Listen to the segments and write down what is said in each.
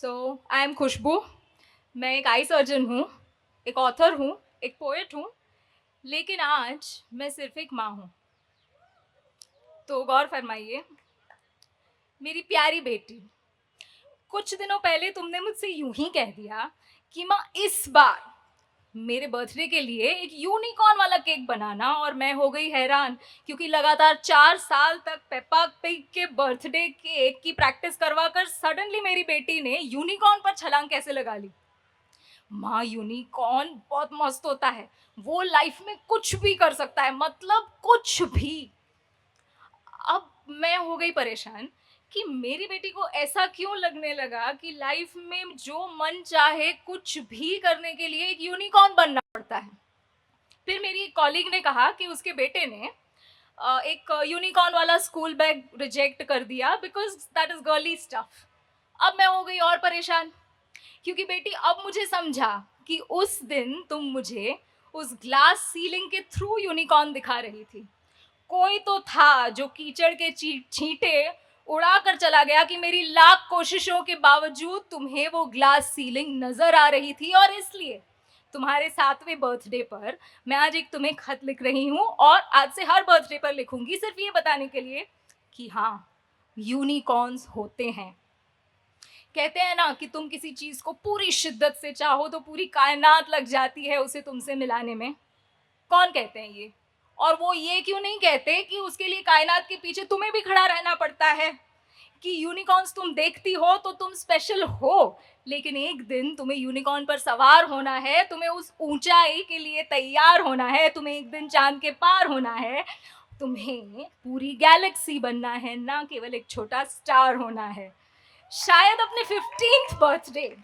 So I am खुशबू। मैं एक eye surgeon हूँ, एक ऑथर हूँ, एक पोएट हूँ, लेकिन आज मैं सिर्फ एक माँ हूँ। तो गौर फरमाइए, मेरी प्यारी बेटी, कुछ दिनों पहले तुमने मुझसे यूं ही कह दिया कि माँ इस बार मेरे बर्थडे के लिए एक यूनिकॉर्न वाला केक बनाना, और मैं हो गई हैरान क्योंकि लगातार 4 साल तक पेप्पा पिग के बर्थडे केक की प्रैक्टिस करवा कर सडनली मेरी बेटी ने यूनिकॉर्न पर छलांग कैसे लगा ली। माँ, यूनिकॉर्न बहुत मस्त होता है, वो लाइफ में कुछ भी कर सकता है, मतलब कुछ भी। अब मैं हो गई परेशान कि मेरी बेटी को ऐसा क्यों लगने लगा कि लाइफ में जो मन चाहे कुछ भी करने के लिए एक यूनिकॉर्न बनना पड़ता है। फिर मेरी एक कॉलीग ने कहा कि उसके बेटे ने एक यूनिकॉर्न वाला स्कूल बैग रिजेक्ट कर दिया because that is girly stuff. अब मैं हो गई और परेशान क्योंकि बेटी, अब मुझे समझा कि उस दिन तुम मुझे उस ग्लास सीलिंग के थ्रू यूनिकॉर्न दिखा रही थी। कोई तो था जो कीचड़ के छींटे उड़ा कर चला गया कि मेरी लाख कोशिशों के बावजूद तुम्हें वो ग्लास सीलिंग नजर आ रही थी, और इसलिए तुम्हारे 7वें बर्थडे पर मैं आज एक तुम्हें खत लिख रही हूँ, और आज से हर बर्थडे पर लिखूंगी, सिर्फ ये बताने के लिए कि हाँ, यूनिकॉर्न्स होते हैं। कहते हैं ना कि तुम किसी चीज को पूरी शिद्दत से चाहो तो पूरी कायनात लग जाती है उसे तुमसे मिलाने में। कौन कहते हैं ये? और वो ये क्यों नहीं कहते कि उसके लिए कायनात के पीछे तुम्हें भी खड़ा रहना पड़ता है, कि यूनिकॉर्न्स तुम देखती हो तो तुम स्पेशल हो, लेकिन एक दिन तुम्हें यूनिकॉर्न पर सवार होना है, तुम्हें उस ऊंचाई के लिए तैयार होना है, तुम्हें एक दिन चांद के पार होना है, तुम्हें पूरी गैलेक्सी बनना है, ना केवल एक छोटा स्टार होना है। शायद अपने 15th बर्थडे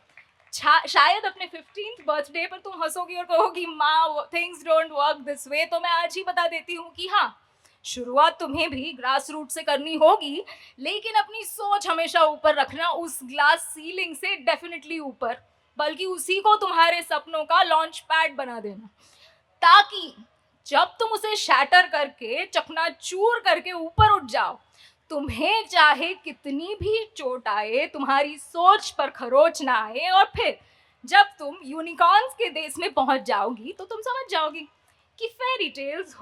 शायद अपने 15th बर्थडे पर तुम हंसोगी और कहोगी माँ, things don't work this way. तो मैं आज ही बता देती हूँ कि हाँ, शुरुआत तुम्हें भी ग्रास रूट से करनी होगी, लेकिन अपनी सोच हमेशा ऊपर रखना, उस ग्लास सीलिंग से डेफिनेटली ऊपर, बल्कि उसी को तुम्हारे सपनों का लॉन्च पैड बना देना, ताकि जब तुम उसे शैटर करके चकनाचूर करके ऊपर उठ जाओ, तुम्हें चाहे कितनी भी चोट आए, तुम्हारी सोच पर खरोच ना आए, और फिर जब तुम यूनिकॉर्न्स के देश में पहुंच जाओगी तो तुम समझ जाओगी कि फेरी टेल्स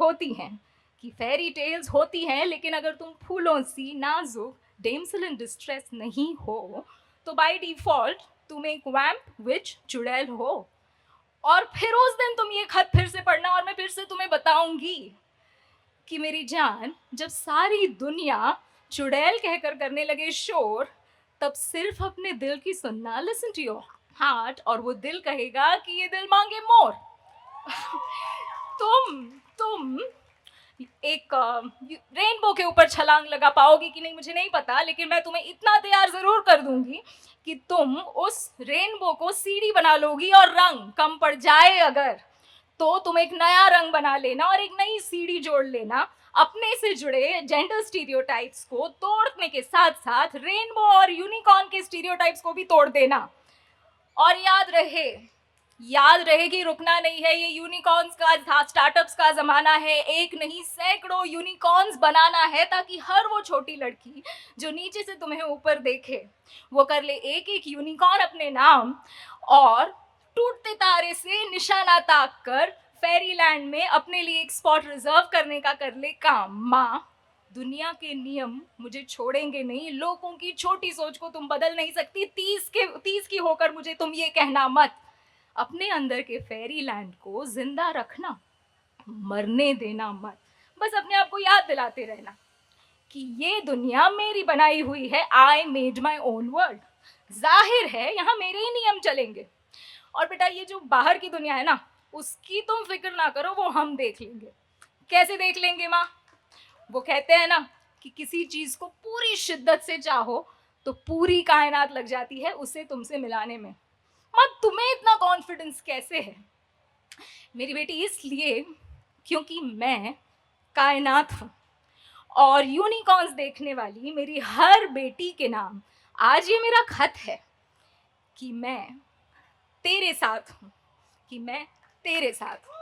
होती हैं, लेकिन अगर तुम फूलों सी नाजुक डेमसेल इन डिस्ट्रेस नहीं हो तो बाय डिफॉल्ट तुम एक वैम्प विच चुड़ैल हो। और फिर उस दिन तुम ये खत फिर से पढ़ना, और मैं फिर से तुम्हें बताऊंगी कि मेरी जान, जब सारी दुनिया चुड़ैल कहकर करने लगे शोर, तब सिर्फ अपने दिल की सुनना, लिसन टू योर हार्ट, और वो दिल कहेगा कि ये दिल मांगे मोर। तुम एक रेनबो के ऊपर छलांग लगा पाओगी कि नहीं मुझे नहीं पता, लेकिन मैं तुम्हें इतना तैयार जरूर कर दूंगी कि तुम उस रेनबो को सीढ़ी बना लोगी, और रंग कम पड़ जाए अगर तो तुम एक नया रंग बना लेना और एक नई सीढ़ी जोड़ लेना, अपने से जुड़े जेंडर स्टीरियोटाइप्स को तोड़ने के साथ साथ रेनबो और यूनिकॉर्न के स्टीरियोटाइप्स को भी तोड़ देना। और याद रहे कि रुकना नहीं है, ये यूनिकॉर्न्स का, स्टार्टअप्स का जमाना है। एक नहीं, सैकड़ों यूनिकॉर्न्स बनाना है, ताकि हर वो छोटी लड़की जो नीचे से तुम्हें ऊपर देखे, वो कर ले एक एक यूनिकॉर्न अपने नाम, और टूटते तारे से निशाना ताक कर फेरीलैंड में अपने लिए एक स्पॉट रिजर्व करने का कर ले काम। माँ, दुनिया के नियम मुझे छोड़ेंगे नहीं, लोगों की छोटी सोच को तुम बदल नहीं सकती, 30 की होकर मुझे तुम ये कहना मत। अपने अंदर के फेरीलैंड को जिंदा रखना, मरने देना मत। बस अपने आप को याद दिलाते रहना कि ये दुनिया मेरी बनाई हुई है, I made my own world. जाहिर है यहाँ मेरे ही नियम चलेंगे, और बेटा ये जो बाहर की दुनिया है ना, उसकी तुम फिक्र ना करो, वो हम देख लेंगे। कैसे देख लेंगे माँ? वो कहते हैं ना कि किसी चीज को पूरी शिद्दत से चाहो तो पूरी कायनात लग जाती है उसे तुमसे मिलाने में। माँ, तुम्हें इतना कॉन्फिडेंस कैसे है? मेरी बेटी, इसलिए क्योंकि मैं कायनात हूँ, और यूनिकॉर्न्स देखने वाली मेरी हर बेटी के नाम आज ये मेरा खत है कि मैं तेरे साथ हूँ, कि मैं तेरे साथ हूँ।